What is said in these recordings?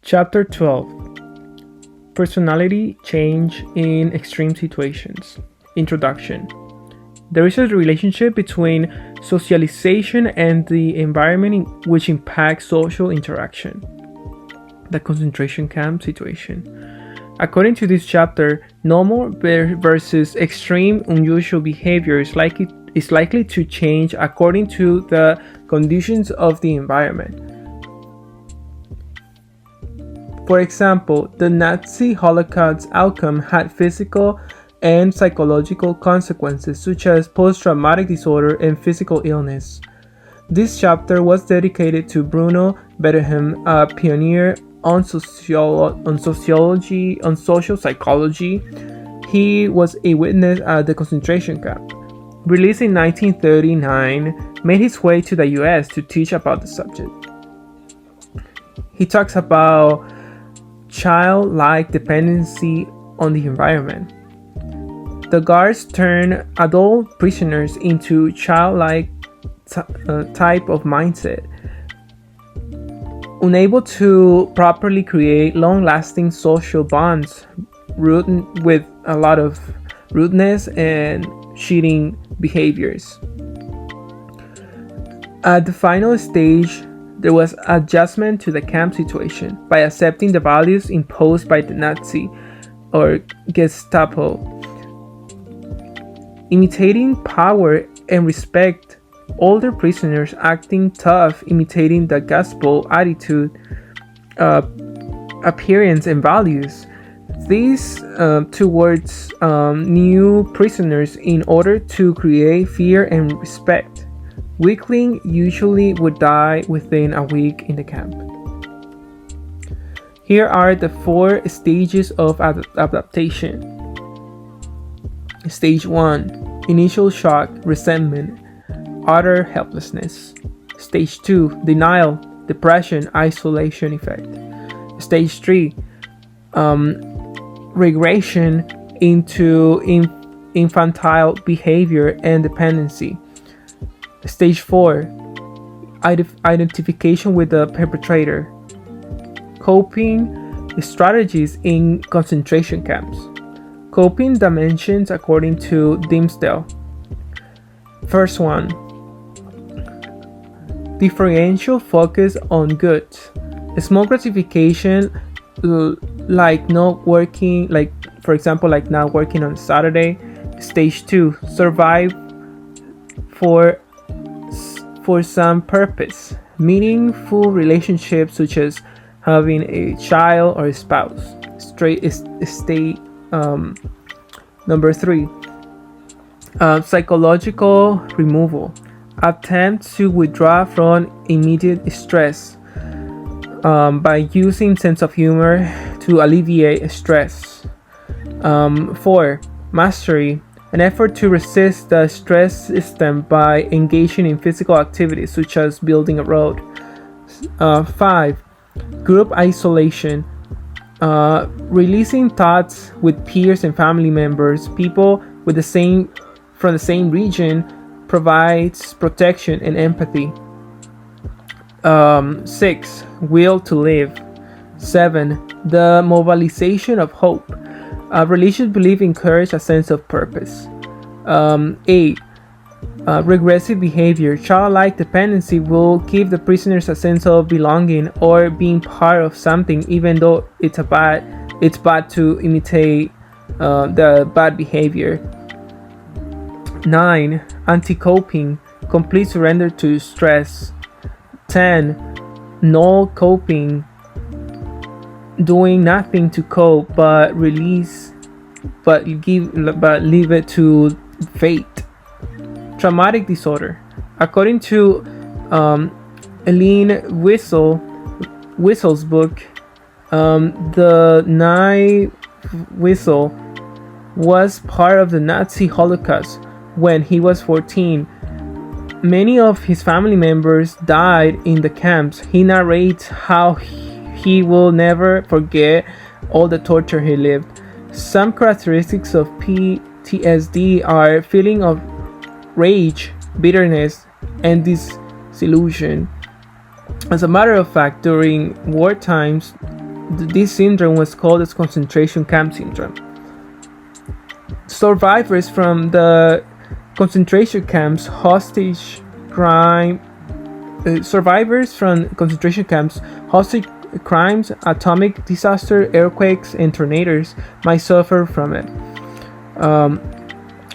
Chapter 12: Personality Change in Extreme Situations. Introduction. There is a relationship between socialization and the environment which impacts social interaction. The concentration camp situation. According to this chapter, normal versus extreme unusual behavior is likely to change according to the conditions of the environment. For example, the Nazi Holocaust outcome had physical and psychological consequences such as post-traumatic disorder and physical illness. This chapter was dedicated to Bruno Bettelheim, a pioneer on social psychology. He was a witness at the concentration camp. Released in 1939, made his way to the US to teach about the subject. He talks about childlike dependency on the environment. The guards turn adult prisoners into childlike type of mindset, unable to properly create long-lasting social bonds, with a lot of rudeness and cheating behaviors. At the final stage, there was adjustment to the camp situation by accepting the values imposed by the Nazi or Gestapo, imitating power and respect. Older prisoners acting tough, imitating the gospel attitude, appearance, and values. These towards new prisoners in order to create fear and respect. Weakling usually would die within a week in the camp. Here are the 4 stages of adaptation. Stage 1: initial shock, resentment, utter helplessness. Stage 2: denial, depression, isolation effect. Stage 3: regression into infantile behavior and dependency. Stage 4: identification with the perpetrator. Coping strategies in concentration camps. Coping dimensions according to Dimsdale. First one: differential focus on good. Small gratification, like not working, for example, not working on Saturday. Stage 2: survive for some purpose. Meaningful relationships such as having a child or a spouse. State number 3: psychological removal. Attempt to withdraw from immediate stress by using sense of humor to alleviate stress. 4: mastery. An effort to resist the stress system by engaging in physical activities such as building a road. 5: group isolation. Releasing thoughts with peers and family members. People from the same region provides protection and empathy. 6: will to live. 7: the mobilization of hope. Religious belief encourages a sense of purpose. 8: regressive behavior. Childlike dependency will give the prisoners a sense of belonging or being part of something, even though it's bad to imitate the bad behavior. 9: anti-coping. Complete surrender to stress. 10: null coping. Doing nothing to cope, but leave it to fate. Traumatic disorder. According to Eileen Wissel's book, the Nye Wissel was part of the Nazi Holocaust when he was 14. Many of his family members died in the camps. He narrates how he will never forget all the torture he lived. Some characteristics of PTSD are feeling of rage, bitterness, and disillusion. As a matter of fact, during war times, this syndrome was called as concentration camp syndrome. Survivors from the concentration camps, hostage crimes, atomic disaster, earthquakes, and tornadoes might suffer from it.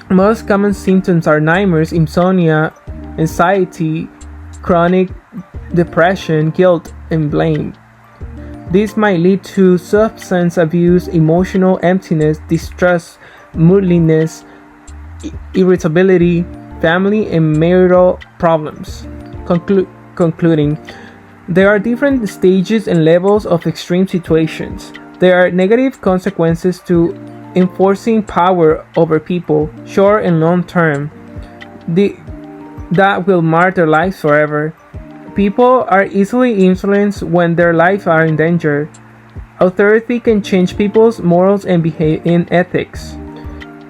Most common symptoms are nightmares, insomnia, anxiety, chronic depression, guilt, and blame. This might lead to substance abuse, emotional emptiness, distress, moodiness, irritability, family and marital problems. Concluding, there are different stages and levels of extreme situations. There are negative consequences to enforcing power over people, short and long term, that will mar their lives forever. People are easily influenced when their lives are in danger. Authority can change people's morals and ethics.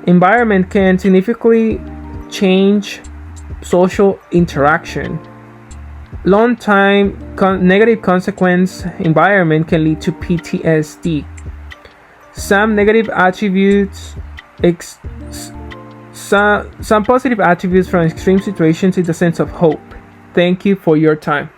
Environment can significantly change social interaction. Long-time negative consequence environment can lead to PTSD. Some negative attributes, some positive attributes from extreme situations is the sense of hope. Thank you for your time.